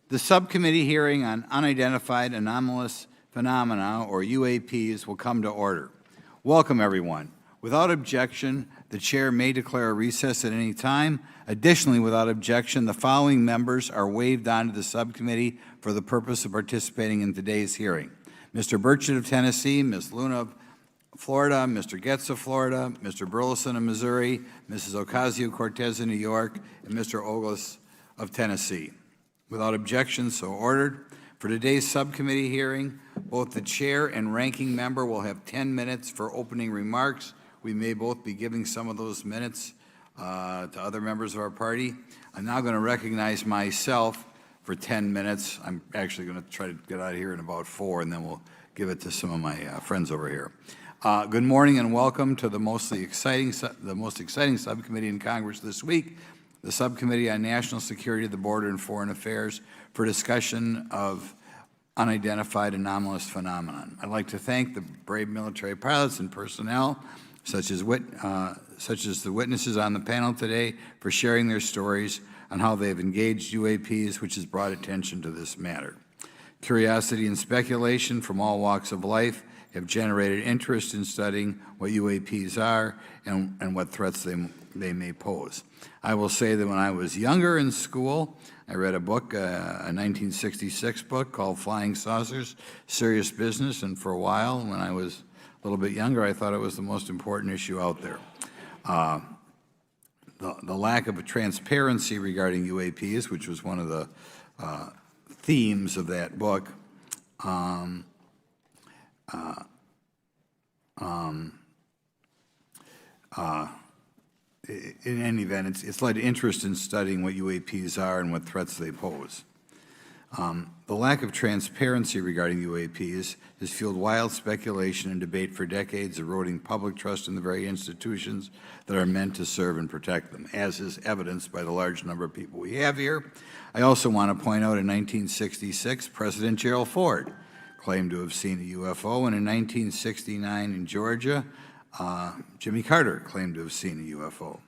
The subcommittee hearing on unidentified anomalous phenomena, or UAPs, will come to order. Welcome, everyone. Without objection, the chair may declare a recess at any time. Additionally, without objection, the following members are waived onto the subcommittee for the purpose of participating in today's hearing: Mr. Burchett of Tennessee, Ms. Luna of Florida, Mr. Getz of Florida, Mr. Burleson of Missouri, Mrs. Ocasio-Cortez of New York, and Mr. Ogles of Tennessee. Without objection, so ordered. For today's subcommittee hearing, both the chair and ranking member will have 10 minutes for opening remarks. We may both be giving some of those minutes to other members of our party. I'm now going to recognize myself for 10 minutes. I'm actually going to try to get out of here in about 4, and then we'll give it to some of my friends over here. Good morning and welcome to the most exciting subcommittee in Congress this week, the Subcommittee on National Security, the Border, and Foreign Affairs, for discussion of unidentified anomalous phenomenon. I'd like to thank the brave military pilots and personnel, such as the witnesses on the panel today, for sharing their stories on how they've engaged UAPs, which has brought attention to this matter. Curiosity and speculation from all walks of life have generated interest in studying what UAPs are and what threats they may pose. I will say that when I was younger in school, I read a book, a 1966 book called Flying Saucers, Serious Business, and for a while, when I was a little bit younger, I thought it was the most important issue out there. The lack of a transparency regarding UAPs, which was one of the themes of that book, in any event, it's led to interest in studying what UAPs are and what threats they pose. The lack of transparency regarding UAPs has fueled wild speculation and debate for decades, eroding public trust in the very institutions that are meant to serve and protect them, as is evidenced by the large number of people we have here. I also want to point out in 1966, President Gerald Ford claimed to have seen a UFO, and in 1969 in Georgia, Jimmy Carter claimed to have seen a UFO.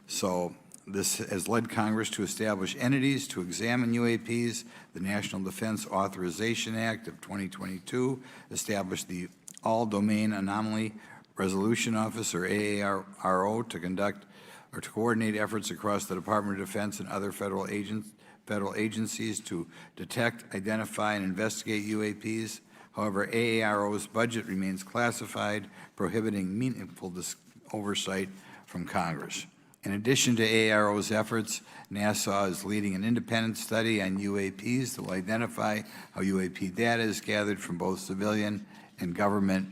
So this has led Congress to establish entities to examine UAPs. The National Defense Authorization Act of 2022 established the All-Domain Anomaly Resolution Office, or AARO, to conduct or to coordinate efforts across the Department of Defense and other federal agencies to detect, identify, and investigate UAPs. However, AARO's budget remains classified, prohibiting meaningful oversight from Congress. In addition to AARO's efforts, NASA is leading an independent study on UAPs that will identify how UAP data is gathered from both civilian and government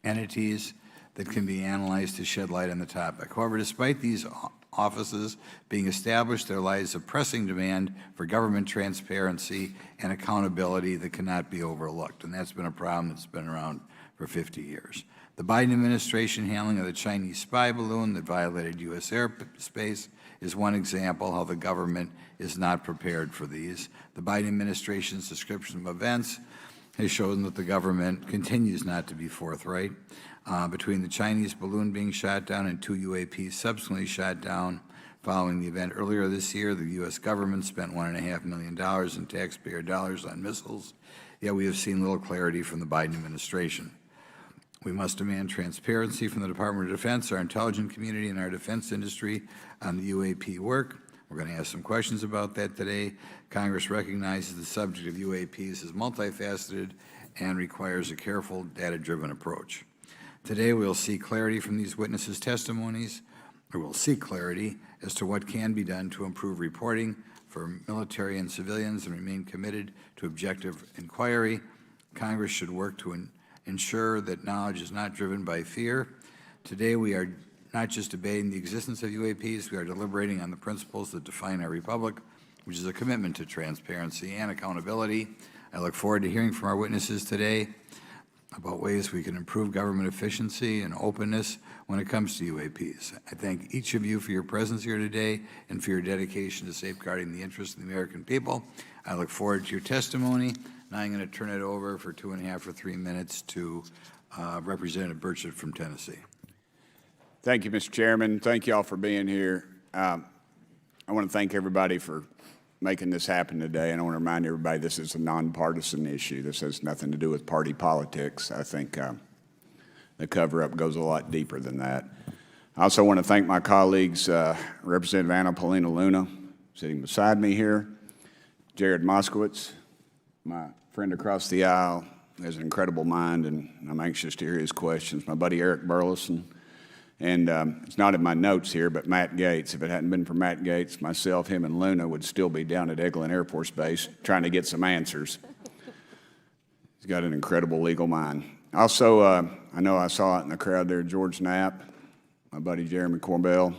entities that can be analyzed to shed light on the topic. However, despite these offices being established, there lies a pressing demand for government transparency and accountability that cannot be overlooked, and that's been a problem that's been around for 50 years. The Biden administration handling of the Chinese spy balloon that violated U.S. airspace is one example how the government is not prepared for these. The Biden administration's description of events has shown that the government continues not to be forthright. Between the Chinese balloon being shot down and 2 UAPs subsequently shot down following the event earlier this year, the U.S. government spent $1.5 million in taxpayer dollars on missiles, yet we have seen little clarity from the Biden administration. We must demand transparency from the Department of Defense, our intelligence community, and our defense industry on the UAP work. We're going to ask some questions about that today. Congress recognizes the subject of UAPs is multifaceted and requires a careful, data-driven approach. Today, we'll see clarity from these witnesses' testimonies, or we'll seek clarity as to what can be done to improve reporting for military and civilians and remain committed to objective inquiry. Congress should work to ensure that knowledge is not driven by fear. Today, we are not just debating the existence of UAPs, we are deliberating on the principles that define our republic, which is a commitment to transparency and accountability. I look forward to hearing from our witnesses today about ways we can improve government efficiency and openness when it comes to UAPs. I thank each of you for your presence here today and for your dedication to safeguarding the interests of the American people. I look forward to your testimony. Now I'm going to turn it over for 2.5 or 3 minutes to Representative Burchett from Tennessee. Thank you, Mr. Chairman. Thank you all for being here. I want to thank everybody for making this happen today. And I want to remind everybody this is a nonpartisan issue. This has nothing to do with party politics. I think the cover-up goes a lot deeper than that. I also want to thank my colleagues, Representative Anna Paulina Luna, sitting beside me here, Jared Moskowitz, my friend across the aisle, has an incredible mind, and I'm anxious to hear his questions. My buddy Eric Burleson, and it's not in my notes here, but Matt Gates. If it hadn't been for Matt Gates, myself, him, and Luna would still be down at Eglin Air Force Base trying to get some answers. He's got an incredible legal mind. Also, I know I saw it in the crowd there, George Knapp, my buddy Jeremy Corbell.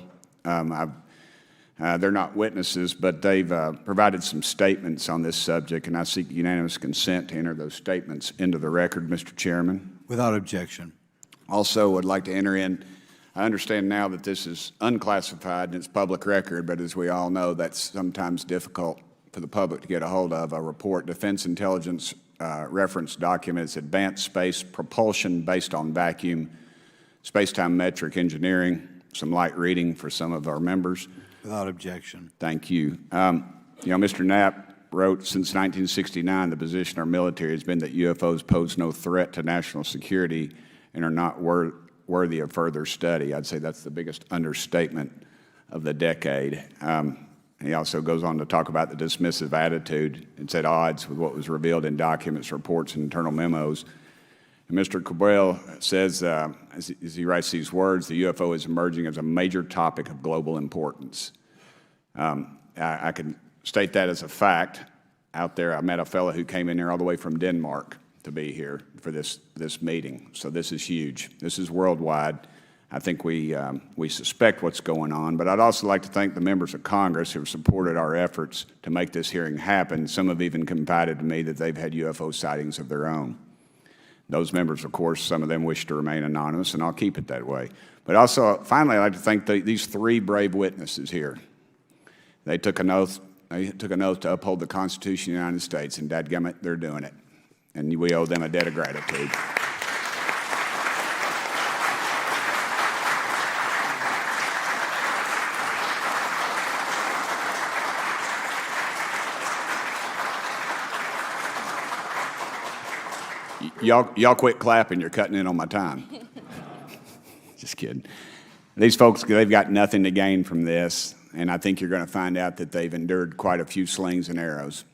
They're not witnesses, but they've provided some statements on this subject, and I seek unanimous consent to enter those statements into the record, Mr. Chairman. Without objection. Also, would like to enter in, I understand now that this is unclassified and it's public record, but as we all know, that's sometimes difficult for the public to get a hold of. A report, Defense Intelligence reference documents, advanced space propulsion based on vacuum, space-time metric engineering, some light reading for some of our members. Without objection. Thank you. Mr. Knapp wrote, since 1969, the position of our military has been that UFOs pose no threat to national security and are not worthy of further study. I'd say that's the biggest understatement of the decade. He also goes on to talk about the dismissive attitude. It's at odds with what was revealed in documents, reports, and internal memos. And Mr. Cabral says, as he writes these words, the UFO is emerging as a major topic of global importance. I can state that as a fact. Out there, I met a fellow who came in here all the way from Denmark to be here for this meeting. So this is huge. This is worldwide. I think we suspect what's going on, but I'd also like to thank the members of Congress who have supported our efforts to make this hearing happen. Some have even confided to me that they've had UFO sightings of their own. Those members, of course, some of them wish to remain anonymous, and I'll keep it that way. But also, finally, I'd like to thank these three brave witnesses here. They took an oath. They took an oath to uphold the Constitution of the United States, and dadgummit, they're doing it. And we owe them a debt of gratitude. Y'all quit clapping. You're cutting in on my time. Just kidding. These folks, they've got nothing to gain from this, and I think you're going to find out that they've endured quite a few slings and arrows.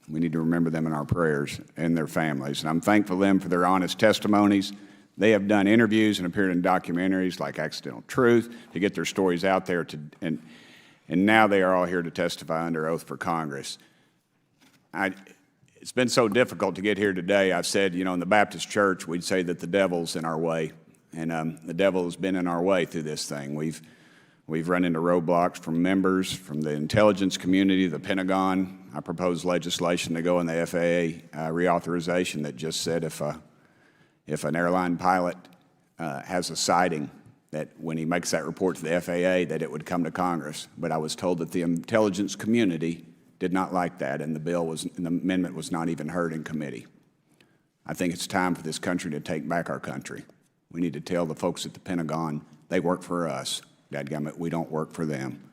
We need to remember them in our prayers and their families. And I'm thankful to them for their honest testimonies. They have done interviews and appeared in documentaries like Accidental Truth to get their stories out there, and now they are all here to testify under oath for Congress. It's been so difficult to get here today. I've said, in the Baptist church, we'd say that the devil's in our way. And the devil has been in our way through this thing. We've run into roadblocks from members, from the intelligence community, the Pentagon. I proposed legislation to go in the FAA reauthorization that just said if an airline pilot has a sighting, that when he makes that report to the FAA, that it would come to Congress. But I was told that the intelligence community did not like that, and the amendment was not even heard in committee. I think it's time for this country to take back our country. We need to tell the folks at the Pentagon they work for us. Dadgummit, we don't work for them.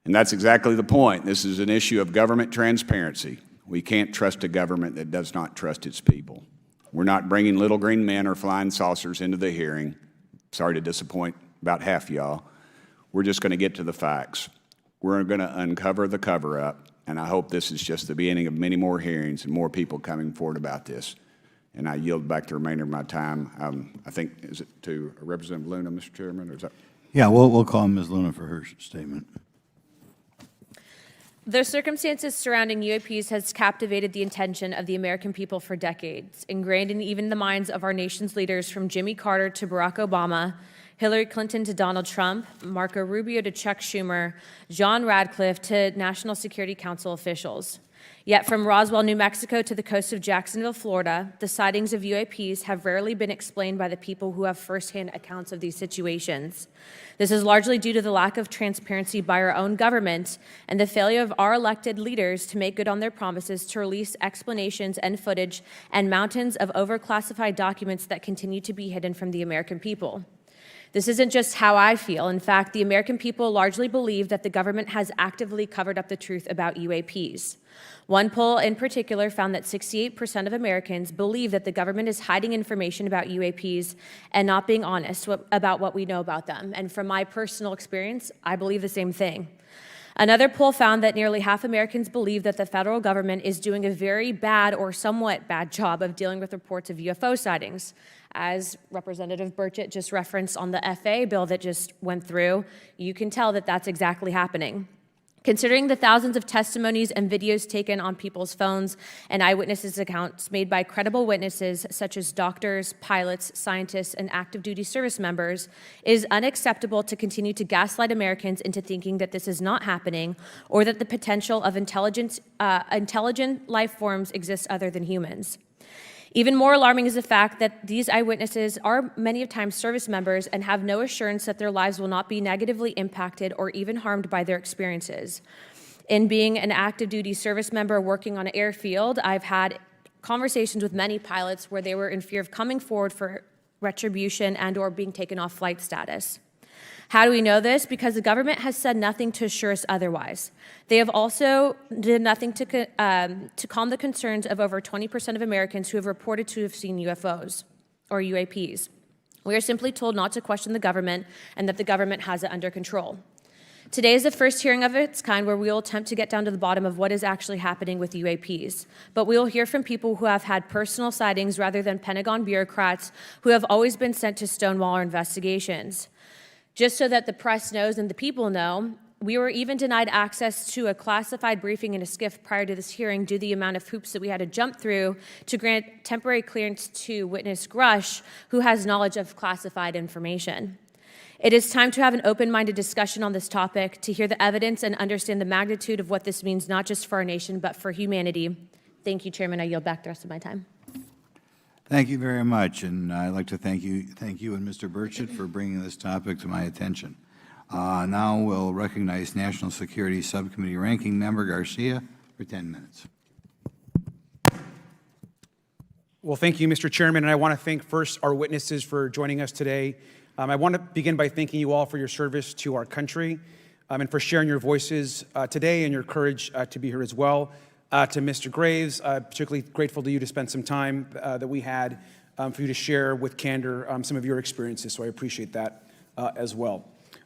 And that's exactly the point. This is an issue of government transparency. We can't trust a government that does not trust its people. We're not bringing little green men or flying saucers into the hearing. Sorry to disappoint about half y'all. We're just going to get to the facts. We're going to uncover the cover-up, and I hope this is just the beginning of many more hearings and more people coming forward about this. And I yield back the remainder of my time. I think, is it to Representative Luna, Mr. Chairman, or is that? Yeah, we'll call Ms. Luna for her statement. The circumstances surrounding UAPs has captivated the attention of the American people for decades, ingrained in even the minds of our nation's leaders from Jimmy Carter to Barack Obama, Hillary Clinton to Donald Trump, Marco Rubio to Chuck Schumer, John Radcliffe to National Security Council officials. Yet from Roswell, New Mexico to the coast of Jacksonville, Florida, the sightings of UAPs have rarely been explained by the people who have firsthand accounts of these situations. This is largely due to the lack of transparency by our own government and the failure of our elected leaders to make good on their promises to release explanations and footage and mountains of overclassified documents that continue to be hidden from the American people. This isn't just how I feel. In fact, the American people largely believe that the government has actively covered up the truth about UAPs. One poll in particular found that 68% of Americans believe that the government is hiding information about UAPs and not being honest about what we know about them. And from my personal experience, I believe the same thing. Another poll found that nearly half Americans believe that the federal government is doing a very bad or somewhat bad job of dealing with reports of UFO sightings. As Representative Burchett just referenced on the FAA bill that just went through, you can tell that that's exactly happening. Considering the thousands of testimonies and videos taken on people's phones and eyewitnesses' accounts made by credible witnesses such as doctors, pilots, scientists, and active duty service members, it is unacceptable to continue to gaslight Americans into thinking that this is not happening or that the potential of intelligent life forms exists other than humans. Even more alarming is the fact that these eyewitnesses are many of times service members and have no assurance that their lives will not be negatively impacted or even harmed by their experiences. In being an active duty service member working on an airfield, I've had conversations with many pilots where they were in fear of coming forward for retribution and or being taken off flight status. How do we know this? Because the government has said nothing to assure us otherwise. They have also did nothing to calm the concerns of over 20% of Americans who have reported to have seen UFOs or UAPs. We are simply told not to question the government and that the government has it under control. Today is the first hearing of its kind where we will attempt to get down to the bottom of what is actually happening with UAPs. But we will hear from people who have had personal sightings rather than Pentagon bureaucrats who have always been sent to stonewall our investigations. Just so that the press knows and the people know, we were even denied access to a classified briefing in a SCIF prior to this hearing due to the amount of hoops that we had to jump through to grant temporary clearance to witness Grush, who has knowledge of classified information. It is time to have an open-minded discussion on this topic, to hear the evidence and understand the magnitude of what this means not just for our nation, but for humanity. Thank you, Chairman. I yield back the rest of my time. Thank you very much, and I'd like to thank you and Mr. Burchett for bringing this topic to my attention. Now we'll recognize National Security Subcommittee Ranking Member Garcia for 10 minutes. Well, thank you, Mr. Chairman, and I want to thank first our witnesses for joining us today. I want to begin by thanking you all for your service to our country and for sharing your voices today and your courage to be here as well. To Mr. Graves, particularly grateful to you to spend some time that we had for you to share with candor some of your experiences, so I appreciate that as well.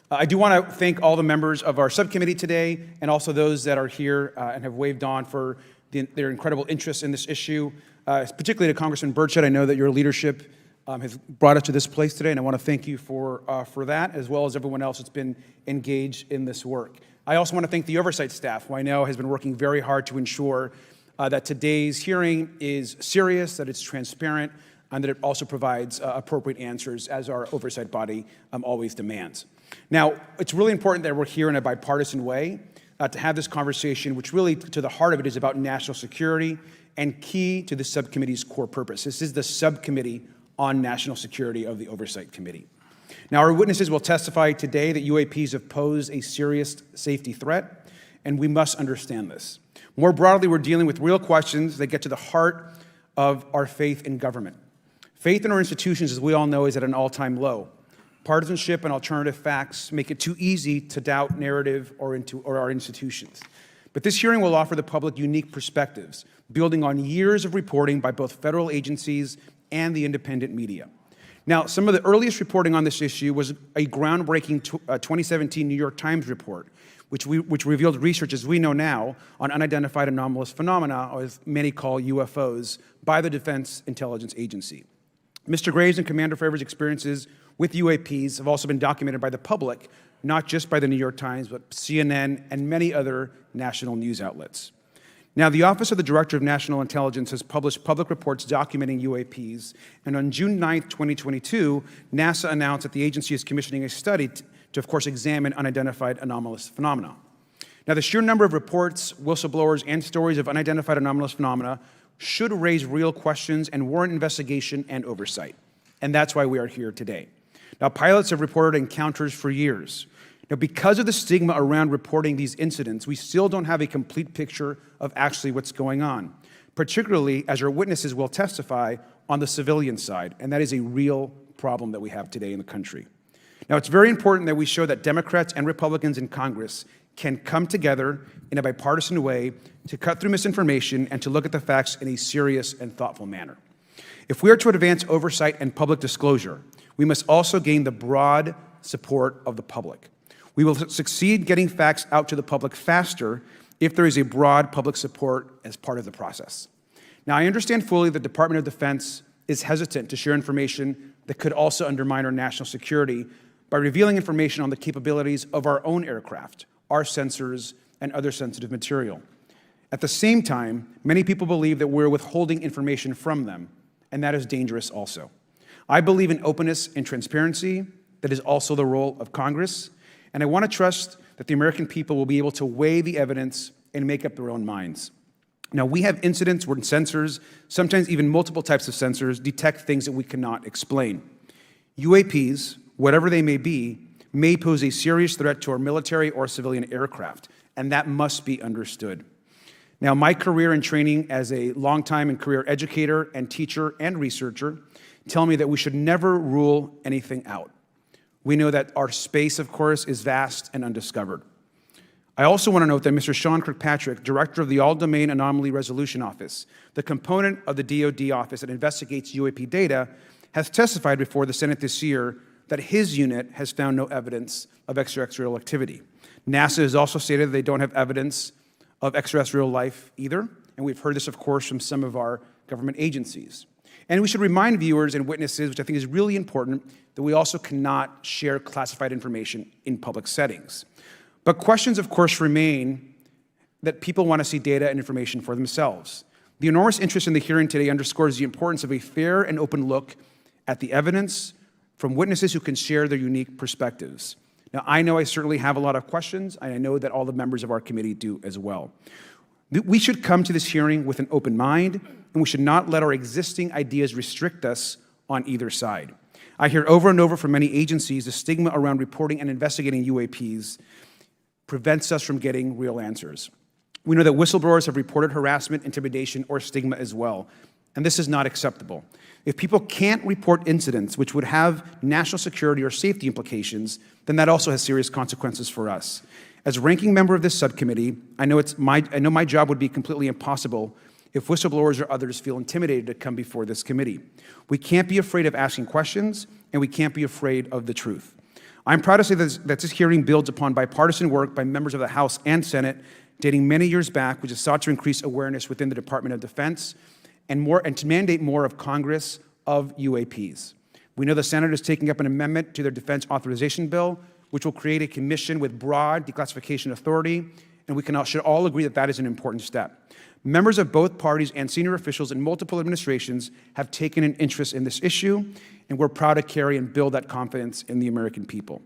I do want to thank all the members of our subcommittee today and also those that are here and have waved on for their incredible interest in this issue, particularly to Congressman Burchett. I know that your leadership has brought us to this place today, and I want to thank you for that, as well as everyone else that's been engaged in this work. I also want to thank the oversight staff, who I know has been working very hard to ensure that today's hearing is serious, that it's transparent, and that it also provides appropriate answers, as our oversight body always demands. Now, it's really important that we're here in a bipartisan way to have this conversation, which really, to the heart of it, is about national security and key to the subcommittee's core purpose. This is the subcommittee on national security of the Oversight Committee. Now, our witnesses will testify today that UAPs have posed a serious safety threat, and we must understand this. More broadly, we're dealing with real questions that get to the heart of our faith in government. Faith in our institutions, as we all know, is at an all-time low. Partisanship and alternative facts make it too easy to doubt narrative or our institutions. But this hearing will offer the public unique perspectives, building on years of reporting by both federal agencies and the independent media. Now, some of the earliest reporting on this issue was a groundbreaking 2017 New York Times report, which revealed research, as we know now, on unidentified anomalous phenomena, or as many call UFOs, by the Defense Intelligence Agency. Mr. Graves and Commander Fravor's experiences with UAPs have also been documented by the public, not just by the New York Times, but CNN and many other national news outlets. Now, the Office of the Director of National Intelligence has published public reports documenting UAPs, and on June 9th, 2022, NASA announced that the agency is commissioning a study to, of course, examine unidentified anomalous phenomena. Now, the sheer number of reports, whistleblowers, and stories of unidentified anomalous phenomena should raise real questions and warrant investigation and oversight, and that's why we are here today. Now, pilots have reported encounters for years. Now, because of the stigma around reporting these incidents, we still don't have a complete picture of actually what's going on, particularly as our witnesses will testify on the civilian side, and that is a real problem that we have today in the country. Now, it's very important that we show that Democrats and Republicans in Congress can come together in a bipartisan way to cut through misinformation and to look at the facts in a serious and thoughtful manner. If we are to advance oversight and public disclosure, we must also gain the broad support of the public. We will succeed getting facts out to the public faster if there is a broad public support as part of the process. Now, I understand fully the Department of Defense is hesitant to share information that could also undermine our national security by revealing information on the capabilities of our own aircraft, our sensors, and other sensitive material. At the same time, many people believe that we're withholding information from them, and that is dangerous also. I believe in openness and transparency. That is also the role of Congress, and I want to trust that the American people will be able to weigh the evidence and make up their own minds. Now, we have incidents where sensors, sometimes even multiple types of sensors, detect things that we cannot explain. UAPs, whatever they may be, may pose a serious threat to our military or civilian aircraft, and that must be understood. Now, my career and training as a longtime and career educator and teacher and researcher tell me that we should never rule anything out. We know that our space, of course, is vast and undiscovered. I also want to note that Mr. Sean Kirkpatrick, director of the All-Domain Anomaly Resolution Office, the component of the DoD office that investigates UAP data, has testified before the Senate this year that his unit has found no evidence of extraterrestrial activity. NASA has also stated that they don't have evidence of extraterrestrial life either, and we've heard this, of course, from some of our government agencies. And we should remind viewers and witnesses, which I think is really important, that we also cannot share classified information in public settings. But questions, of course, remain that people want to see data and information for themselves. The enormous interest in the hearing today underscores the importance of a fair and open look at the evidence from witnesses who can share their unique perspectives. Now, I know I certainly have a lot of questions, and I know that all the members of our committee do as well. We should come to this hearing with an open mind, and we should not let our existing ideas restrict us on either side. I hear over and over from many agencies the stigma around reporting and investigating UAPs prevents us from getting real answers. We know that whistleblowers have reported harassment, intimidation, or stigma as well, and this is not acceptable. If people can't report incidents which would have national security or safety implications, then that also has serious consequences for us. As ranking member of this subcommittee, I know my job would be completely impossible if whistleblowers or others feel intimidated to come before this committee. We can't be afraid of asking questions, and we can't be afraid of the truth. I'm proud to say that this hearing builds upon bipartisan work by members of the House and Senate dating many years back, which is sought to increase awareness within the Department of Defense and to mandate more of Congress of UAPs. We know the Senate is taking up an amendment to their defense authorization bill, which will create a commission with broad declassification authority, and we should all agree that that is an important step. Members of both parties and senior officials in multiple administrations have taken an interest in this issue, and we're proud to carry and build that confidence in the American people.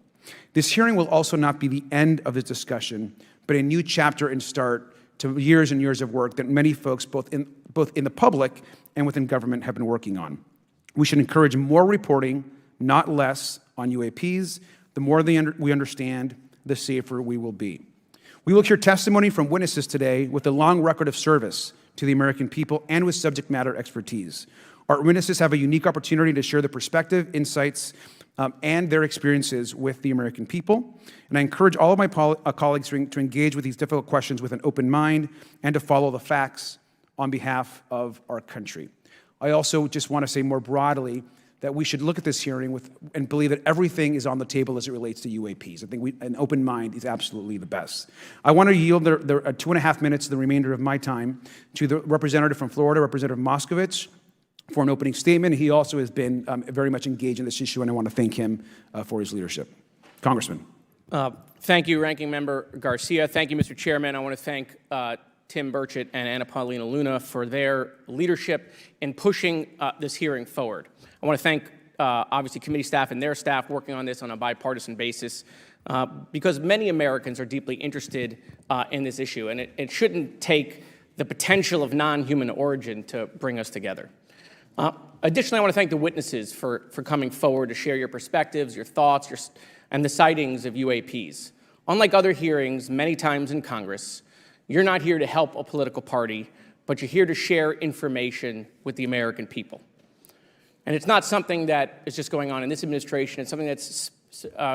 This hearing will also not be the end of this discussion, but a new chapter and start to years and years of work that many folks, both in the public and within government, have been working on. We should encourage more reporting, not less, on UAPs. The more we understand, the safer we will be. We will hear testimony from witnesses today with a long record of service to the American people and with subject matter expertise. Our witnesses have a unique opportunity to share their perspective, insights, and their experiences with the American people. And I encourage all of my colleagues to engage with these difficult questions with an open mind and to follow the facts on behalf of our country. I also just want to say more broadly that we should look at this hearing and believe that everything is on the table as it relates to UAPs. I think an open mind is absolutely the best. I want to yield the 2.5 minutes, the remainder of my time, to the representative from Florida, Representative Moskowitz, for an opening statement. He also has been very much engaged in this issue, and I want to thank him for his leadership. Congressman. Thank you, Ranking Member Garcia. Thank you, Mr. Chairman. I want to thank Tim Burchett and Anna Paulina Luna for their leadership in pushing this hearing forward. I want to thank, obviously, committee staff and their staff working on this on a bipartisan basis because many Americans are deeply interested in this issue, and it shouldn't take the potential of non-human origin to bring us together. Additionally, I want to thank the witnesses for coming forward to share your perspectives, your thoughts, and the sightings of UAPs. Unlike other hearings many times in Congress, you're not here to help a political party, but you're here to share information with the American people. And it's not something that is just going on in this administration. It's something that's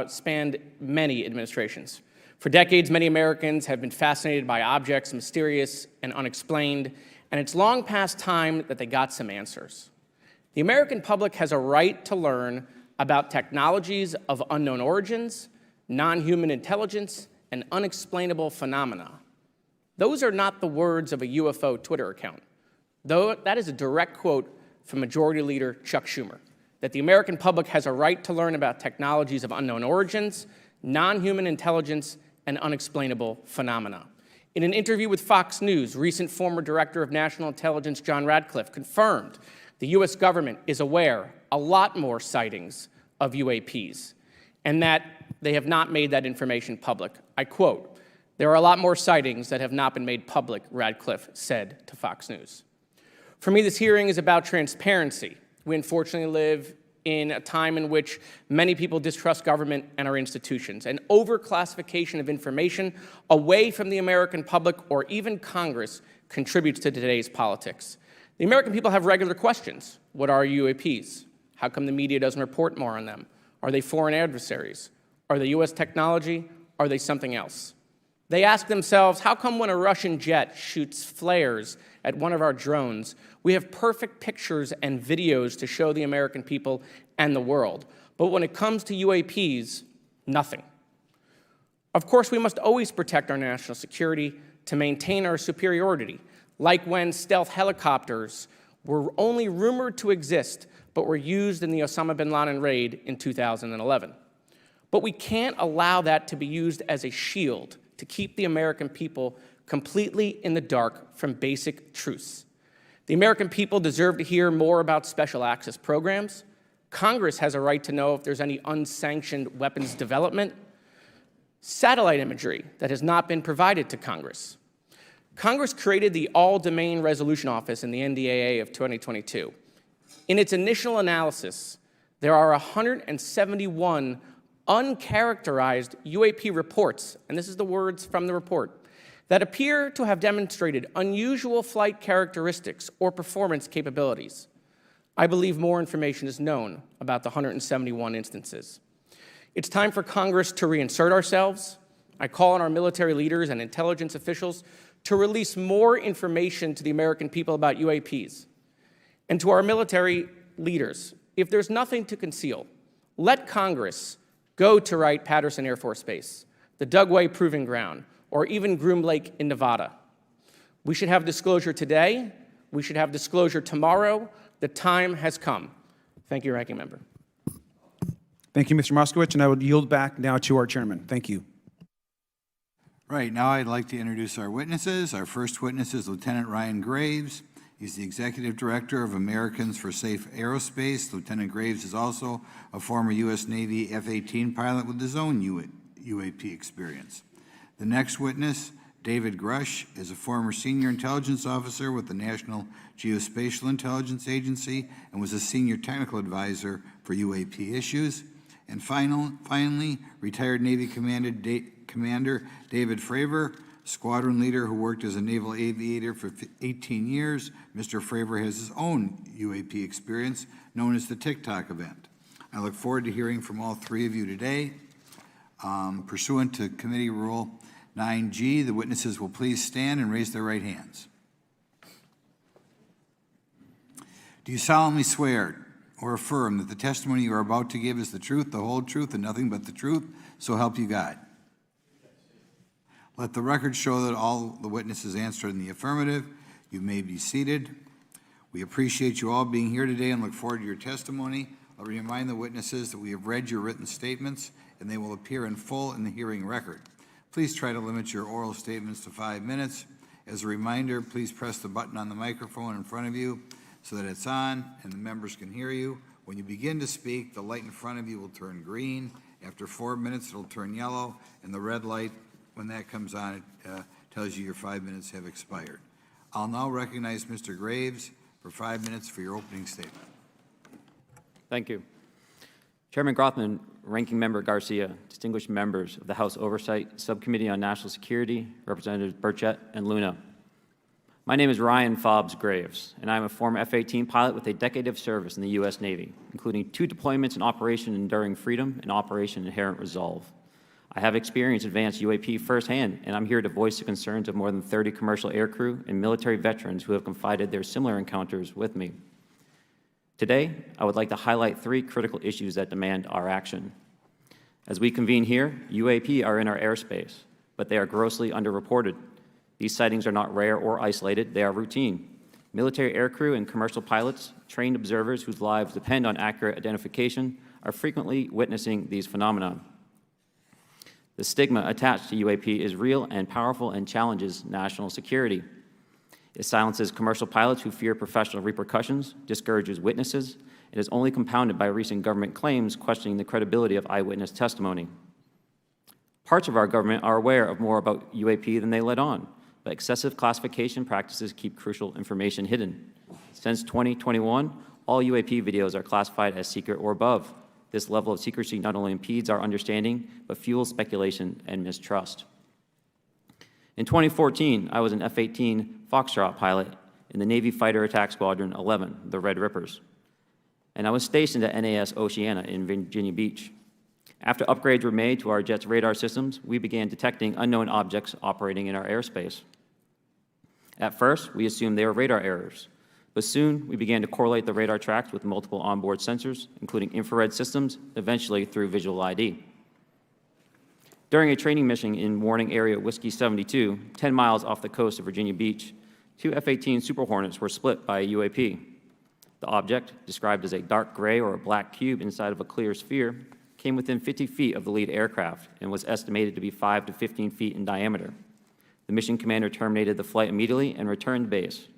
spanned many administrations. For decades, many Americans have been fascinated by objects mysterious and unexplained, and it's long past time that they got some answers. The American public has a right to learn about technologies of unknown origins, non-human intelligence, and unexplainable phenomena. Those are not the words of a UFO Twitter account, though that is a direct quote from Majority Leader Chuck Schumer, that the American public has a right to learn about technologies of unknown origins, non-human intelligence, and unexplainable phenomena. In an interview with Fox News, recent former Director of National Intelligence John Radcliffe confirmed the U.S. government is aware a lot more sightings of UAPs, and that they have not made that information public. I quote, "There are a lot more sightings that have not been made public," Radcliffe said to Fox News. For me, this hearing is about transparency. We unfortunately live in a time in which many people distrust government and our institutions, and overclassification of information away from the American public or even Congress contributes to today's politics. The American people have regular questions. What are UAPs? How come the media doesn't report more on them? Are they foreign adversaries? Are they U.S. technology? Are they something else? They ask themselves, how come when a Russian jet shoots flares at one of our drones, we have perfect pictures and videos to show the American people and the world, but when it comes to UAPs, nothing? Of course, we must always protect our national security to maintain our superiority, like when stealth helicopters were only rumored to exist, but were used in the Osama bin Laden raid in 2011. But we can't allow that to be used as a shield to keep the American people completely in the dark from basic truths. The American people deserve to hear more about special access programs. Congress has a right to know if there's any unsanctioned weapons development, satellite imagery that has not been provided to Congress. Congress created the All-Domain Resolution Office in the NDAA of 2022. In its initial analysis, there are 171 uncharacterized UAP reports, and this is the words from the report, that appear to have demonstrated unusual flight characteristics or performance capabilities. I believe more information is known about the 171 instances. It's time for Congress to reinsert ourselves. I call on our military leaders and intelligence officials to release more information to the American people about UAPs. And to our military leaders, if there's nothing to conceal, let Congress go to Wright-Patterson Air Force Base, the Dugway Proving Ground, or even Groom Lake in Nevada. We should have disclosure today. We should have disclosure tomorrow. The time has come. Thank you, Ranking Member. Thank you, Mr. Moskowitz, and I would yield back now to our chairman. Thank you. Right, now I'd like to introduce our witnesses. Our first witness is Lieutenant Ryan Graves. He's the Executive Director of Americans for Safe Aerospace. Lieutenant Graves is also a former U.S. Navy F-18 pilot with his own UAP experience. The next witness, David Grush, is a former senior intelligence officer with the National Geospatial Intelligence Agency and was a senior technical advisor for UAP issues. And finally, retired Navy Commander David Fravor, squadron leader who worked as a naval aviator for 18 years. Mr. Fravor has his own UAP experience, known as the TikTok event. I look forward to hearing from all three of you today. Pursuant to Committee Rule 9G, the witnesses will please stand and raise their right hands. Do you solemnly swear or affirm that the testimony you are about to give is the truth, the whole truth, and nothing but the truth, so help you God? Let the record show that all the witnesses answered in the affirmative. You may be seated. We appreciate you all being here today and look forward to your testimony. I'll remind the witnesses that we have read your written statements and they will appear in full in the hearing record. Please try to limit your oral statements to 5 minutes. As a reminder, please press the button on the microphone in front of you so that it's on and the members can hear you. When you begin to speak, the light in front of you will turn green. After 4 minutes, it'll turn yellow, and the red light, when that comes on, it tells you your 5 minutes have expired. I'll now recognize Mr. Graves for 5 minutes for your opening statement. Thank you. Chairman Grothman, Ranking Member Garcia, distinguished members of the House Oversight Subcommittee on National Security, Representatives Burchett and Luna. My name is Ryan Fobbs Graves, and I'm a former F-18 pilot with a decade of service in the U.S. Navy, including 2 deployments in Operation Enduring Freedom and Operation Inherent Resolve. I have experienced advanced UAP firsthand, and I'm here to voice the concerns of more than 30 commercial aircrew and military veterans who have confided their similar encounters with me. Today, I would like to highlight 3 critical issues that demand our action. As we convene here, UAP are in our airspace, but they are grossly underreported. These sightings are not rare or isolated, they are routine. Military aircrew and commercial pilots, trained observers whose lives depend on accurate identification, are frequently witnessing these phenomena. The stigma attached to UAP is real and powerful and challenges national security. It silences commercial pilots who fear professional repercussions, discourages witnesses, and is only compounded by recent government claims questioning the credibility of eyewitness testimony. Parts of our government are aware of more about UAP than they let on, but excessive classification practices keep crucial information hidden. Since 2021, all UAP videos are classified as secret or above. This level of secrecy not only impedes our understanding, but fuels speculation and mistrust. In 2014, I was an F-18 Foxtrot pilot in the Navy Fighter Attack Squadron 11, the Red Rippers, and I was stationed at NAS Oceana in Virginia Beach. After upgrades were made to our jet's radar systems, we began detecting unknown objects operating in our airspace. At first, we assumed they were radar errors, but soon we began to correlate the radar tracks with multiple onboard sensors, including infrared systems, eventually through visual ID. During a training mission in Warning Area Whiskey 72, 10 miles off the coast of Virginia Beach, 2 F-18 Super Hornets were split by a UAP. The object, described as a dark gray or a black cube inside of a clear sphere, came within 50 feet of the lead aircraft and was estimated to be 5 to 15 feet in diameter. The mission commander terminated the flight immediately and returned to base.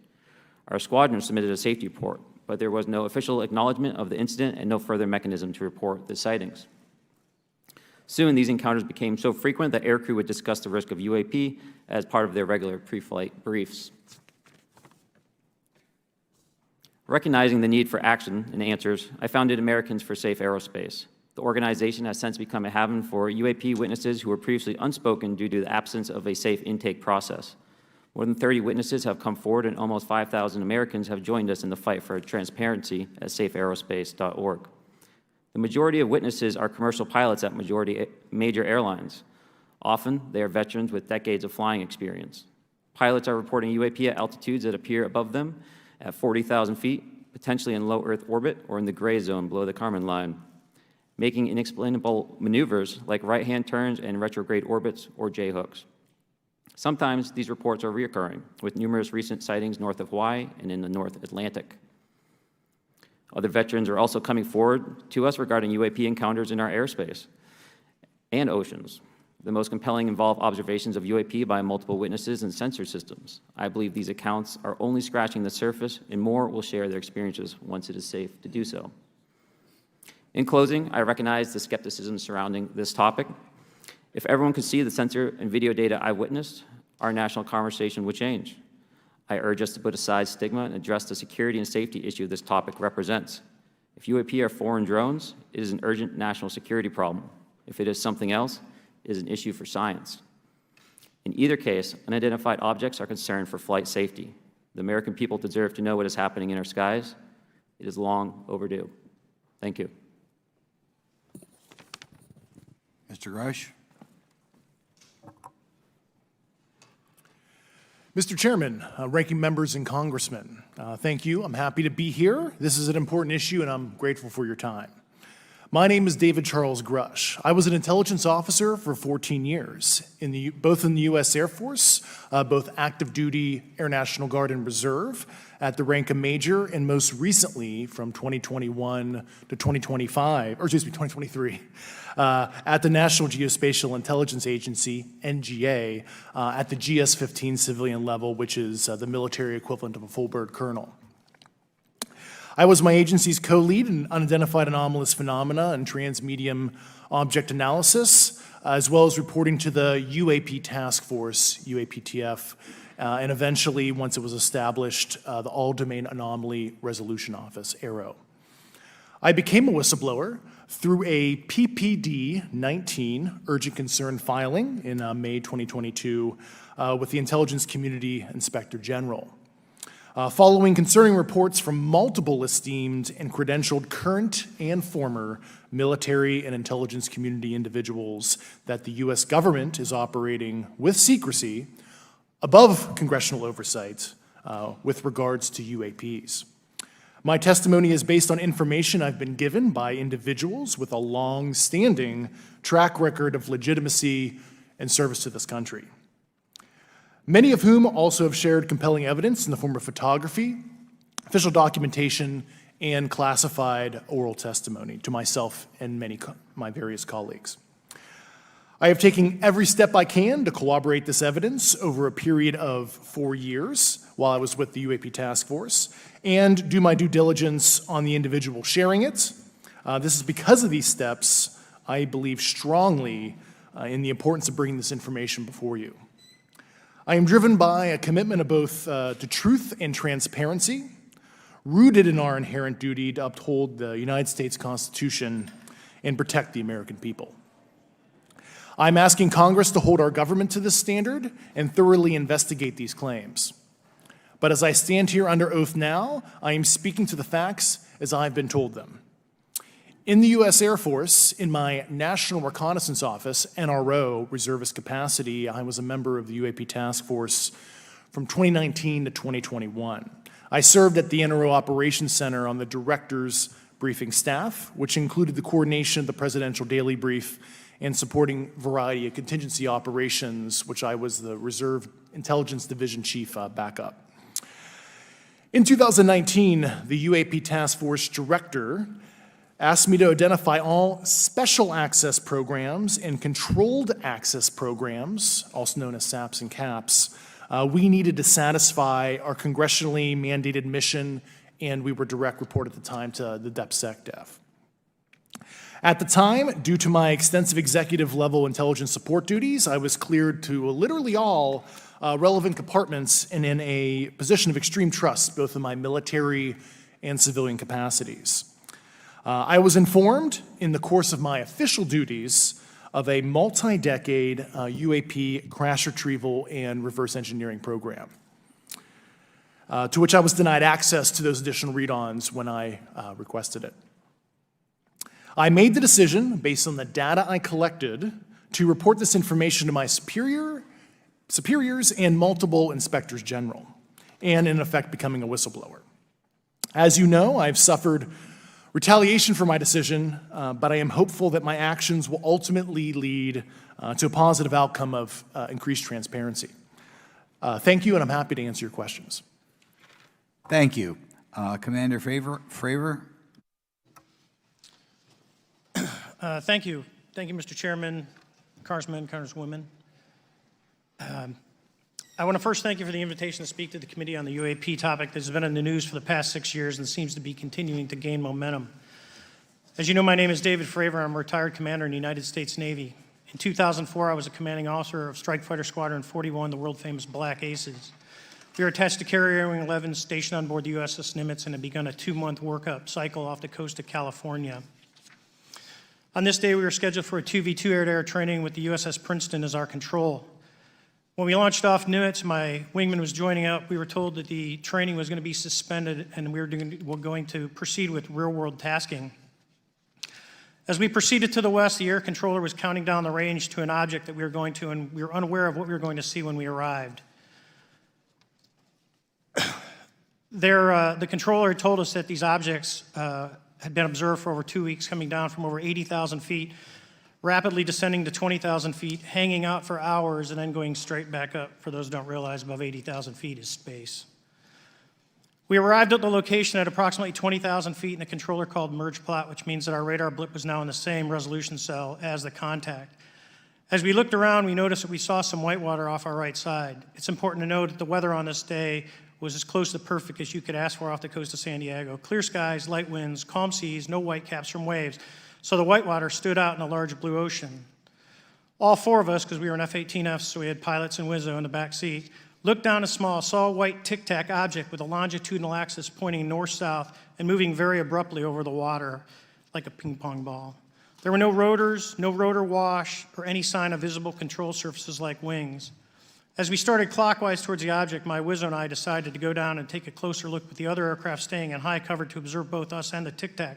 Our squadron submitted a safety report, but there was no official acknowledgement of the incident and no further mechanism to report the sightings. Soon, these encounters became so frequent that aircrew would discuss the risk of UAP as part of their regular pre-flight briefs. Recognizing the need for action and answers, I founded Americans for Safe Aerospace. The organization has since become a haven for UAP witnesses who were previously unspoken due to the absence of a safe intake process. More than 30 witnesses have come forward, and almost 5,000 Americans have joined us in the fight for transparency at safeaerospace.org. The majority of witnesses are commercial pilots at major airlines. Often, they are veterans with decades of flying experience. Pilots are reporting UAP at altitudes that appear above them at 40,000 feet, potentially in low Earth orbit or in the gray zone below the Kármán line, making inexplainable maneuvers like right-hand turns and retrograde orbits or J-hooks. Sometimes these reports are reoccurring, with numerous recent sightings north of Hawaii and in the North Atlantic. Other veterans are also coming forward to us regarding UAP encounters in our airspace and oceans. The most compelling involve observations of UAP by multiple witnesses and sensor systems. I believe these accounts are only scratching the surface, and more will share their experiences once it is safe to do so. In closing, I recognize the skepticism surrounding this topic. If everyone could see the sensor and video data I witnessed, our national conversation would change. I urge us to put aside stigma and address the security and safety issue this topic represents. If UAP are foreign drones, it is an urgent national security problem. If it is something else, it is an issue for science. In either case, unidentified objects are concerned for flight safety. The American people deserve to know what is happening in our skies. It is long overdue. Thank you. Mr. Grush? Mr. Chairman, ranking members and congressmen, thank you. I'm happy to be here. This is an important issue, and I'm grateful for your time. My name is David Charles Grush. I was an intelligence officer for 14 years, both in the U.S. Air Force, both active duty, Air National Guard, and Reserve, at the rank of major, and most recently from 2021 to 2023, at the National Geospatial Intelligence Agency, NGA, at the GS-15 civilian level, which is the military equivalent of a full bird colonel. I was my agency's co-lead in unidentified anomalous phenomena and transmedium object analysis, as well as reporting to the UAP task force, UAPTF, and eventually, once it was established, the All Domain Anomaly Resolution Office, AARO. I became a whistleblower through a PPD 19 urgent concern filing in May 2022 with the Intelligence Community Inspector General. Following concerning reports from multiple esteemed and credentialed current and former military and intelligence community individuals that the U.S. government is operating with secrecy above congressional oversight with regards to UAPs. My testimony is based on information I've been given by individuals with a long-standing track record of legitimacy and service to this country, many of whom also have shared compelling evidence in the form of photography, official documentation, and classified oral testimony to myself and my various colleagues. I have taken every step I can to corroborate this evidence over a period of 4 years while I was with the UAP Task Force and do my due diligence on the individual sharing it. This is because of these steps, I believe strongly in the importance of bringing this information before you. I am driven by a commitment of both to truth and transparency, rooted in our inherent duty to uphold the United States Constitution and protect the American people. I'm asking Congress to hold our government to this standard and thoroughly investigate these claims. But as I stand here under oath now, I am speaking to the facts as I've been told them. In the U.S. Air Force, in my National Reconnaissance Office, NRO, reservist capacity, I was a member of the UAP Task Force from 2019 to 2021. I served at the NRO Operations Center on the Director's Briefing Staff, which included the coordination of the Presidential Daily Brief and supporting variety of contingency operations, which I was the Reserve Intelligence Division Chief backup. In 2019, the UAP Task Force Director asked me to identify all special access programs and controlled access programs, also known as SAPs and CAPs, we needed to satisfy our congressionally mandated mission, and we were direct report at the time to the DepSecDef. At the time, due to my extensive executive level intelligence support duties, I was cleared to literally all relevant compartments and in a position of extreme trust, both in my military and civilian capacities. I was informed in the course of my official duties of a multi-decade UAP crash retrieval and reverse engineering program, to which I was denied access to those additional read-ons when I requested it. I made the decision, based on the data I collected, to report this information to my superiors and multiple inspectors general, and in effect becoming a whistleblower. As you know, I've suffered retaliation for my decision, but I am hopeful that my actions will ultimately lead to a positive outcome of increased transparency. Thank you, and I'm happy to answer your questions. Thank you. Commander Fravor? Thank you. Thank you, Mr. Chairman, Congressmen, Congresswomen. I want to first thank you for the invitation to speak to the committee on the UAP topic that has been in the news for the past 6 years and seems to be continuing to gain momentum. As you know, my name is David Fravor. I'm a retired commander in the United States Navy. In 2004, I was a commanding officer of Strike Fighter Squadron 41, the world-famous Black Aces. We were attached to Carrier Wing 11, stationed on board the USS Nimitz, and had begun a 2-month workup cycle off the coast of California. On this day, we were scheduled for a 2v2 air-to-air training with the USS Princeton as our control. When we launched off Nimitz, my wingman was joining up. We were told that the training was going to be suspended and we were going to proceed with real-world tasking. As we proceeded to the west, the air controller was counting down the range to an object that we were going to, and we were unaware of what we were going to see when we arrived. The controller had told us that these objects had been observed for over 2 weeks, coming down from over 80,000 feet, rapidly descending to 20,000 feet, hanging out for hours, and then going straight back up. For those who don't realize, above 80,000 feet is space. We arrived at the location at approximately 20,000 feet, and the controller called merge plot, which means that our radar blip was now in the same resolution cell as the contact. As we looked around, we noticed that we saw some whitewater off our right side. It's important to note that the weather on this day was as close to perfect as you could ask for off the coast of San Diego. Clear skies, light winds, calm seas, no whitecaps from waves. So the whitewater stood out in a large blue ocean. All 4 of us, because we were in F-18Fs, so we had pilots and Wizzo in the back seat, Looked down a small, saw a white tic-tac object with a longitudinal axis pointing north-south and moving very abruptly over the water like a ping pong ball. There were no rotors, no rotor wash, or any sign of visible control surfaces like wings. As we started clockwise towards the object, my wizzo and I decided to go down and take a closer look with the other aircraft staying in high cover to observe both us and the tic-tac.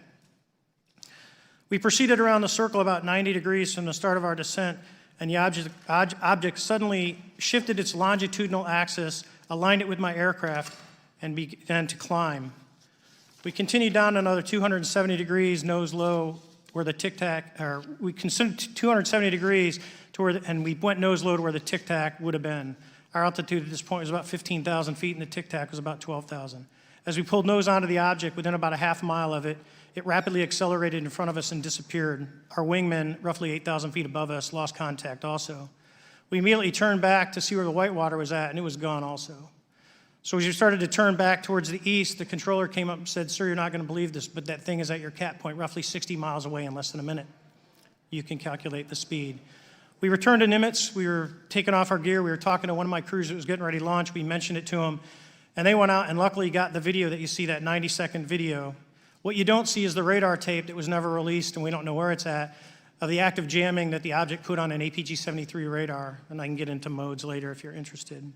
We proceeded around the circle about 90 degrees from the start of our descent, and the object suddenly shifted its longitudinal axis, aligned it with my aircraft, and began to climb. We continued down another 270 degrees, nose low, where the tic-tac, or we considered 270 degrees to where, and we went nose low to where the tic-tac would have been. Our altitude at this point was about 15,000 feet, and the tic-tac was about 12,000. As we pulled nose onto the object, within about a half mile of it, it rapidly accelerated in front of us and disappeared. Our wingmen, roughly 8,000 feet above us, lost contact also. We immediately turned back to see where the white water was at, and it was gone also. So as we started to turn back towards the east, the controller came up and said, "Sir, you're not going to believe this, but that thing is at your cap point roughly 60 miles away in less than a minute." You can calculate the speed. We returned to Nimitz. We were taking off our gear. We were talking to one of my crews that was getting ready to launch. We mentioned it to them, and they went out and luckily got the video that you see, that 90-second video. What you don't see is the radar tape that was never released, and we don't know where it's at, of the active jamming that the object put on an APG-73 radar, and I can get into modes later if you're interested.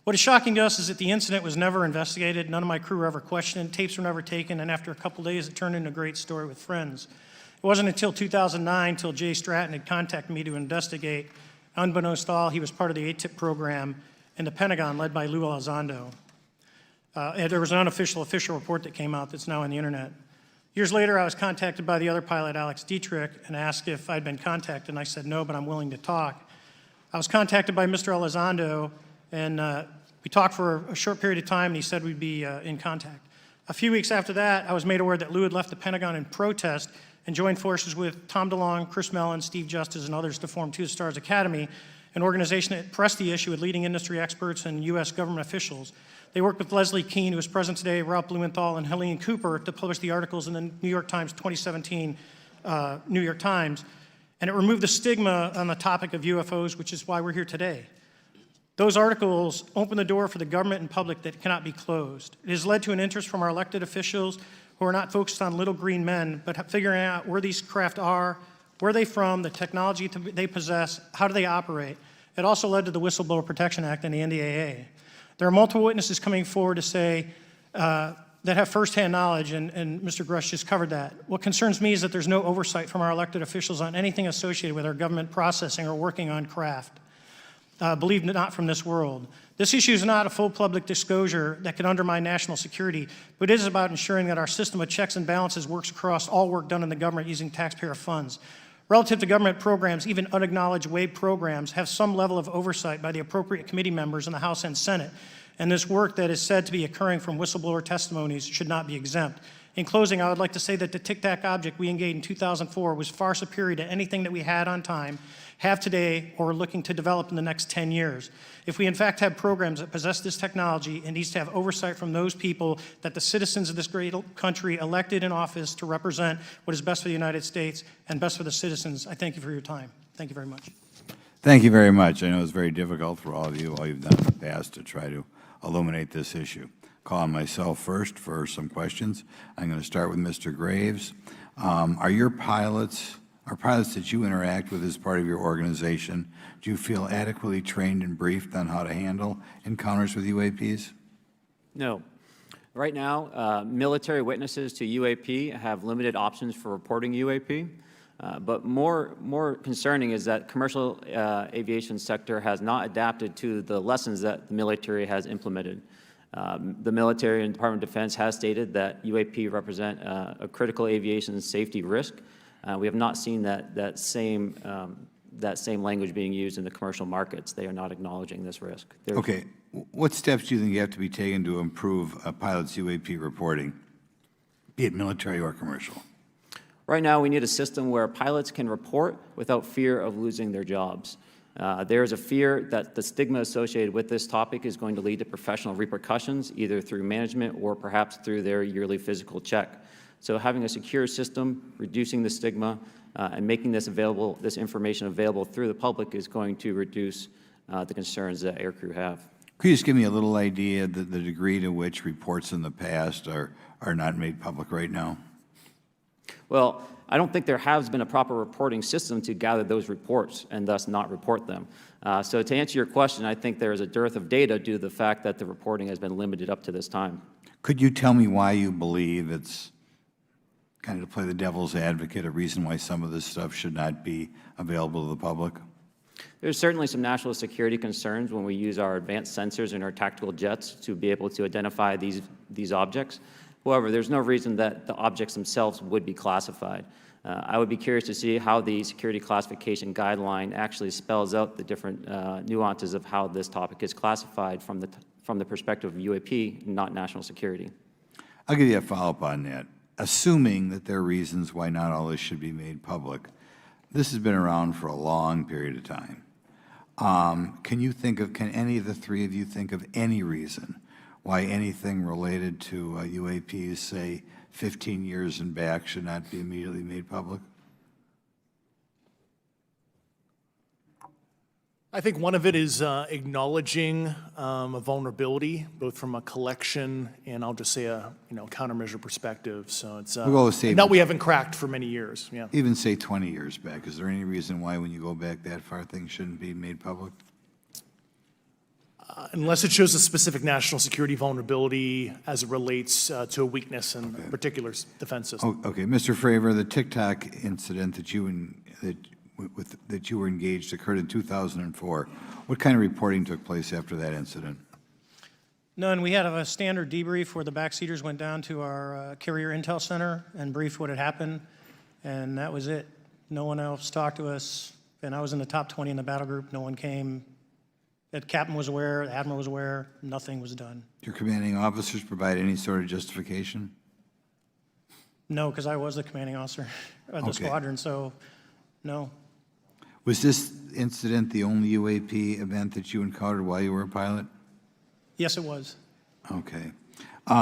What is shocking to us is that the incident was never investigated. None of my crew were ever questioned. Tapes were never taken, and after a couple days, it turned into a great story with friends. It wasn't until 2009 until Jay Stratton had contacted me to investigate. Unbeknownst to all, he was part of the ATIP program in the Pentagon led by Lou Elizondo. There was an unofficial official report that came out that's now on the internet. Years later, I was contacted by the other pilot, Alex Dietrich, and asked if I'd been contacted, and I said no, but I'm willing to talk. I was contacted by Mr. Elizondo, and we talked for a short period of time, and he said we'd be in contact. A few weeks after that, I was made aware that Lou had left the Pentagon in protest and joined forces with Tom DeLonge, Chris Mellon, Steve Justice, and others to form Two Stars Academy, an organization that pressed the issue with leading industry experts and U.S. government officials. They worked with Leslie Keene, who is present today, Ralph Blumenthal, and Helene Cooper to publish the articles in the New York Times 2017 New York Times, and it removed the stigma on the topic of UFOs, which is why we're here today. Those articles open the door for the government and public that cannot be closed. It has led to an interest from our elected officials who are not focused on little green men, but figuring out where these craft are, where they're from, the technology they possess, how do they operate. It also led to the Whistleblower Protection Act and the NDAA. There are multiple witnesses coming forward to say that have firsthand knowledge, and Mr. Grush just covered that. What concerns me is that there's no oversight from our elected officials on anything associated with our government processing or working on craft. Believe it not from this world. This issue is not a full public disclosure that could undermine national security, but it is about ensuring that our system of checks and balances works across all work done in the government using taxpayer funds. Relative to government programs, even unacknowledged WAVE programs have some level of oversight by the appropriate committee members in the House and Senate, and this work that is said to be occurring from whistleblower testimonies should not be exempt. In closing, I would like to say that the tic-tac object we engaged in 2004 was far superior to anything that we had on time, have today, or are looking to develop in the next 10 years. If we in fact have programs that possess this technology, it needs to have oversight from those people that the citizens of this great country elected in office to represent what is best for the United States and best for the citizens. I thank you for your time. Thank you very much. Thank you very much. I know it's very difficult for all of you, all you've done in the past to try to illuminate this issue. Call on myself first for some questions. I'm going to start with Mr. Graves. Are pilots that you interact with as part of your organization, do you feel adequately trained and briefed on how to handle encounters with UAPs? No. Right now, military witnesses to UAP have limited options for reporting UAP, but more concerning is that commercial aviation sector has not adapted to the lessons that the military has implemented. The military and Department of Defense has stated that UAP represent a critical aviation safety risk. We have not seen that same language being used in the commercial markets. They are not acknowledging this risk. Okay. What steps do you think you have to be taken to improve a pilot's UAP reporting, be it military or commercial? Right now, we need a system where pilots can report without fear of losing their jobs. There is a fear that the stigma associated with this topic is going to lead to professional repercussions, either through management or perhaps through their yearly physical check. So having a secure system, reducing the stigma, and making this information available through the public is going to reduce the concerns that aircrew have. Could you just give me a little idea of the degree to which reports in the past are not made public right now? Well, I don't think there has been a proper reporting system to gather those reports and thus not report them. So to answer your question, I think there is a dearth of data due to the fact that the reporting has been limited up to this time. Could you tell me why you believe it's, kind of to play the devil's advocate, a reason why some of this stuff should not be available to the public? There's certainly some national security concerns when we use our advanced sensors in our tactical jets to be able to identify these objects. However, there's no reason that the objects themselves would be classified. I would be curious to see how the security classification guideline actually spells out the different nuances of how this topic is classified from the perspective of UAP, not national security. I'll give you a follow-up on that. Assuming that there are reasons why not all this should be made public, this has been around for a long period of time. Can any of the three of you think of any reason why anything related to UAPs, say 15 years and back, should not be immediately made public? I think one of it is acknowledging a vulnerability, both from a collection and I'll just say a countermeasure perspective. So it's that we haven't cracked for many years. Yeah. Even say 20 years back. Is there any reason why, when you go back that far, things shouldn't be made public? Unless it shows a specific national security vulnerability as it relates to a weakness in a particular defense system. Okay, Mr. Fravor, the TikTok incident that you were engaged occurred in 2004. What kind of reporting took place after that incident? None. We had a standard debrief where the backseaters went down to our carrier intel center and briefed what had happened, and that was it. No one else talked to us, and I was in the top 20 in the battle group. No one came. The captain was aware, the admiral was aware, nothing was done. Did your commanding officers provide any sort of justification? No, because I was the commanding officer of the squadron, so no. Was this incident the only UAP event that you encountered while you were a pilot? Yes, it was. Okay.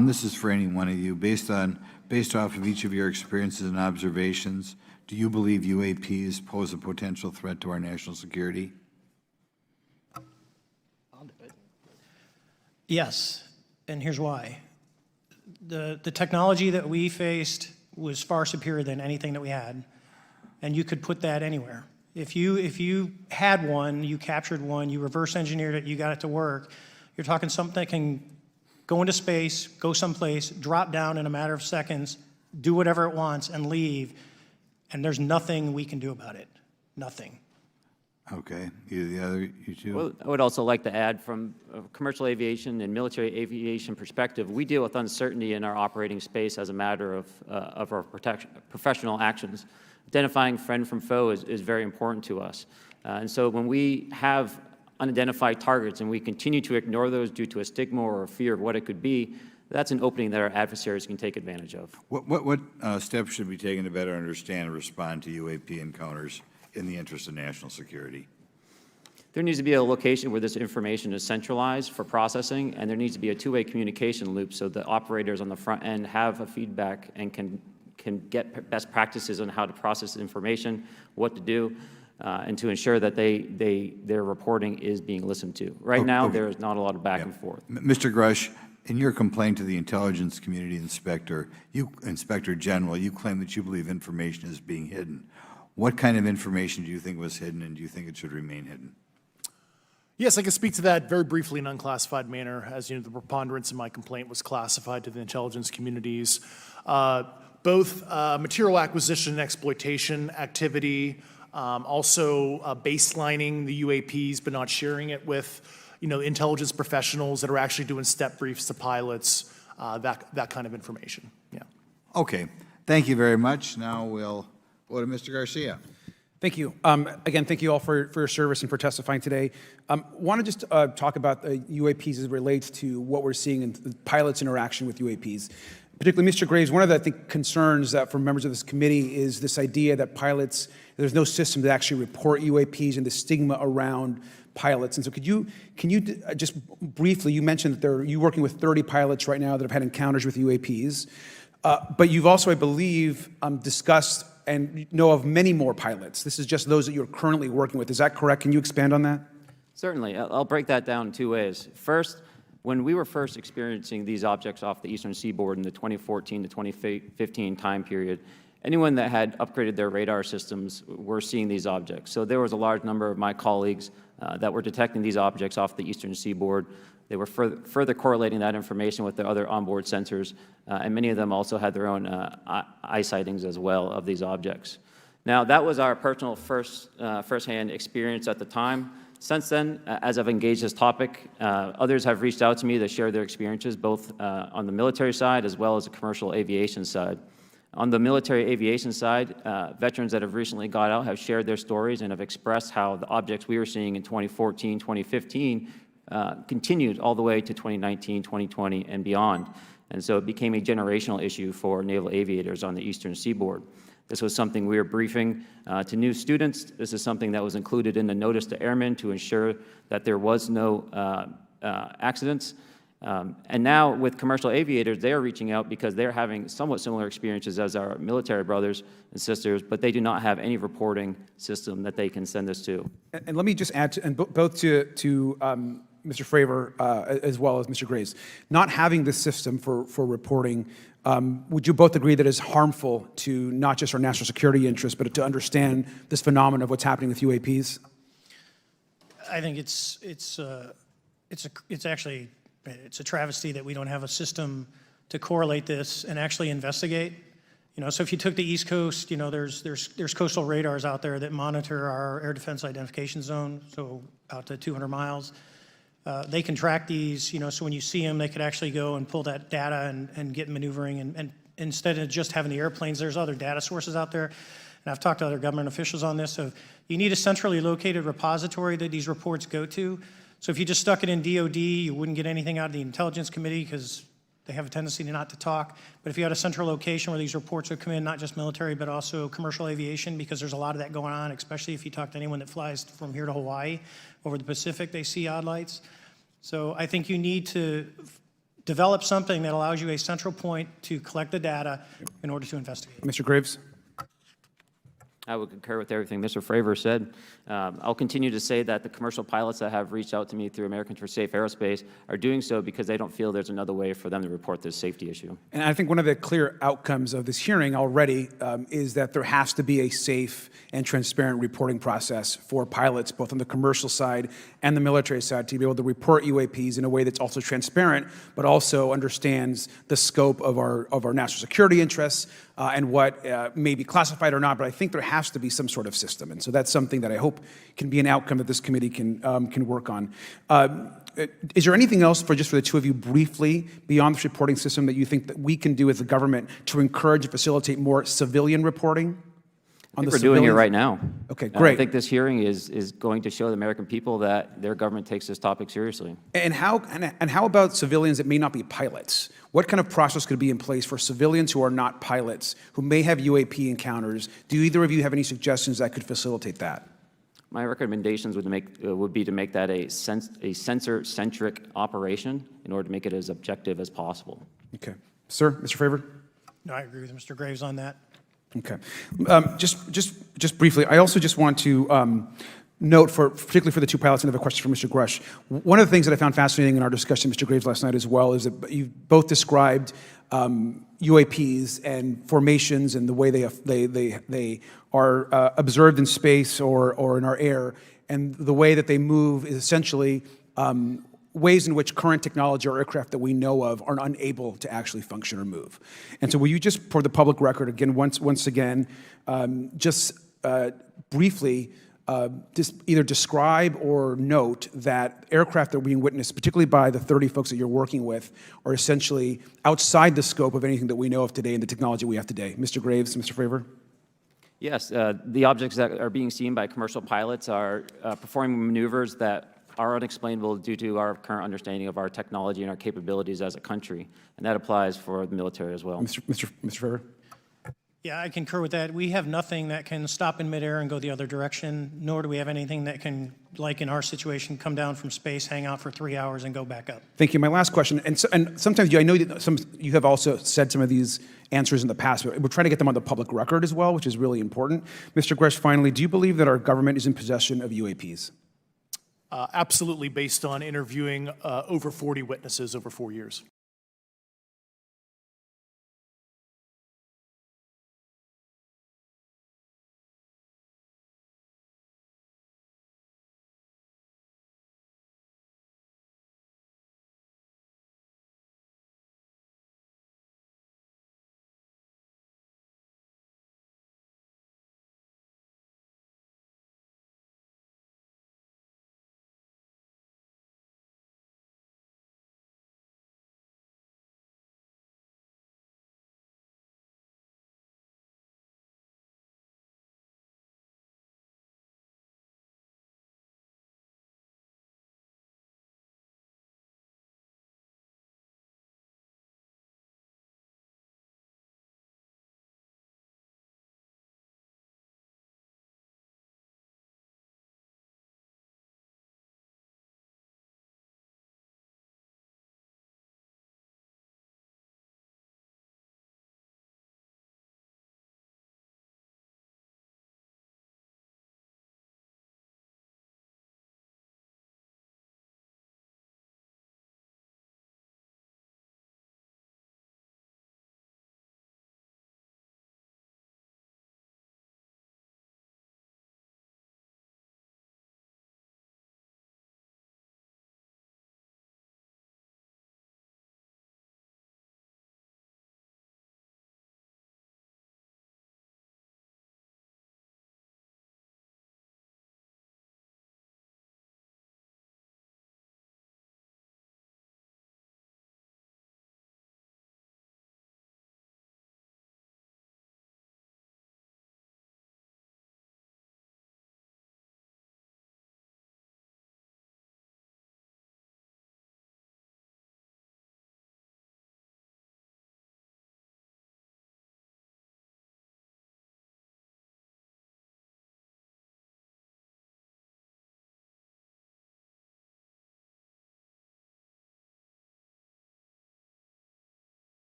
This is for any one of you. Based off of each of your experiences and observations, do you believe UAPs pose a potential threat to our national security? Yes, and here's why. The technology that we faced was far superior than anything that we had, and you could put that anywhere. If you had one, you captured one, you reverse engineered it, you got it to work, you're talking something that can go into space, go someplace, drop down in a matter of seconds, do whatever it wants, and leave, and there's nothing we can do about it. Nothing. Okay. You two? Well, I would also like to add, from a commercial aviation and military aviation perspective, we deal with uncertainty in our operating space as a matter of our professional actions. Identifying friend from foe is very important to us. And so when we have unidentified targets and we continue to ignore those due to a stigma or a fear of what it could be, that's an opening that our adversaries can take advantage of. What steps should be taken to better understand and respond to UAP encounters in the interest of national security? There needs to be a location where this information is centralized for processing, and there needs to be a two-way communication loop so the operators on the front end have a feedback and can get best practices on how to process information, what to do, and to ensure that their reporting is being listened to. Right now, there is not a lot of back and forth. Mr. Grush, in your complaint to the intelligence community inspector general, you claim that you believe information is being hidden. What kind of information do you think was hidden, and do you think it should remain hidden? Yes, I can speak to that very briefly in an unclassified manner. As you know, the preponderance of my complaint was classified to the intelligence communities. Both material acquisition and exploitation activity, also baselining the UAPs but not sharing it with intelligence professionals that are actually doing step briefs to pilots, that kind of information. Yeah. Okay. Thank you very much. Now we'll go to Mr. Garcia. Thank you. Again, thank you all for your service and for testifying today. Want to just talk about the UAPs as it relates to what we're seeing in the pilots' interaction with UAPs. Particularly, Mr. Graves, one of the, I think, concerns that for members of this committee is this idea that pilots, there's no system to actually report UAPs and the stigma around pilots. And so can you just briefly, you mentioned that you're working with 30 pilots right now that have had encounters with UAPs, but you've also, I believe, discussed and know of many more pilots. This is just those that you're currently working with. Is that correct? Can you expand on that? Certainly. I'll break that down in two ways. First, when we were first experiencing these objects off the eastern seaboard in the 2014 to 2015 time period, anyone that had upgraded their radar systems were seeing these objects. So there was a large number of my colleagues that were detecting these objects off the eastern seaboard. They were further correlating that information with their other onboard sensors, and many of them also had their own eye sightings as well of these objects. Now, that was our personal firsthand experience at the time. Since then, as I've engaged this topic, others have reached out to me to share their experiences, both on the military side as well as the commercial aviation side. On the military aviation side, veterans that have recently got out have shared their stories and have expressed how the objects we were seeing in 2014, 2015 continued all the way to 2019, 2020, and beyond. And so it became a generational issue for naval aviators on the eastern seaboard. This was something we were briefing to new students. This is something that was included in the notice to airmen to ensure that there was no accidents. And now with commercial aviators, they are reaching out because they're having somewhat similar experiences as our military brothers and sisters, but they do not have any reporting system that they can send us to. And let me just add, both to Mr. Fravor as well as Mr. Graves, not having this system for reporting, would you both agree that it's harmful to not just our national security interests, but to understand this phenomenon of what's happening with UAPs? I think it's actually a travesty that we don't have a system to correlate this and actually investigate. You know, so if you took the East Coast, you know, there's coastal radars out there that monitor our air defense identification zone, so out to 200 miles. They can track these, you know, so when you see them, they could actually go and pull that data and get maneuvering. And instead of just having the airplanes, there's other data sources out there. And I've talked to other government officials on this. So you need a centrally located repository that these reports go to. So if you just stuck it in DOD, you wouldn't get anything out of the Intelligence Committee because they have a tendency to not to talk. But if you had a central location where these reports would come in, not just military, but also commercial aviation, because there's a lot of that going on, especially if you talk to anyone that flies from here to Hawaii, over the Pacific, they see odd lights. So I think you need to develop something that allows you a central point to collect the data in order to investigate. Mr. Graves? I would concur with everything Mr. Fravor said. I'll continue to say that the commercial pilots that have reached out to me through Americans for Safe Aerospace are doing so because they don't feel there's another way for them to report this safety issue. And I think one of the clear outcomes of this hearing already is that there has to be a safe and transparent reporting process for pilots, both on the commercial side and the military side, to be able to report UAPs in a way that's also transparent, but also understands the scope of our national security interests and what may be classified or not. But I think there has to be some sort of system. And so that's something that I hope can be an outcome that this committee can work on. Is there anything else for the two of you briefly beyond this reporting system that you think that we can do as a government to encourage and facilitate more civilian reporting? I think we're doing it right now. Okay, great. I think this hearing is going to show the American people that their government takes this topic seriously. And how about civilians that may not be pilots? What kind of process could be in place for civilians who are not pilots, who may have UAP encounters? Do either of you have any suggestions that could facilitate that? My recommendations would be to make that a sensor-centric operation in order to make it as objective as possible. Okay. Sir, Mr. Fravor? No, I agree with Mr. Graves on that. Okay. Just briefly, I also just want to note, particularly for the two pilots, and I have a question for Mr. Grush. One of the things that I found fascinating in our discussion, Mr. Graves, last night as well, is that you both described UAPs and formations and the way they are observed in space or in our air, and the way that they move is essentially ways in which current technology or aircraft that we know of are unable to actually function or move. And so will you just, for the public record, again, once again, just briefly just either describe or note that aircraft that are being witnessed, particularly by the 30 folks that you're working with, are essentially outside the scope of anything that we know of today and the technology we have today. Mr. Graves, Mr. Fravor? Yes, the objects that are being seen by commercial pilots are performing maneuvers that are unexplainable due to our current understanding of our technology and our capabilities as a country, and that applies for the military as well. Mr. Fravor? Yeah, I concur with that. We have nothing that can stop in midair and go the other direction, nor do we have anything that can, like in our situation, come down from space, hang out for 3 hours, and go back up. Thank you. My last question, and sometimes I know that you have also said some of these answers in the past, but we're trying to get them on the public record as well, which is really important. Mr. Grush, finally, do you believe that our government is in possession of UAPs? Absolutely based on interviewing over 40 witnesses over 4 years.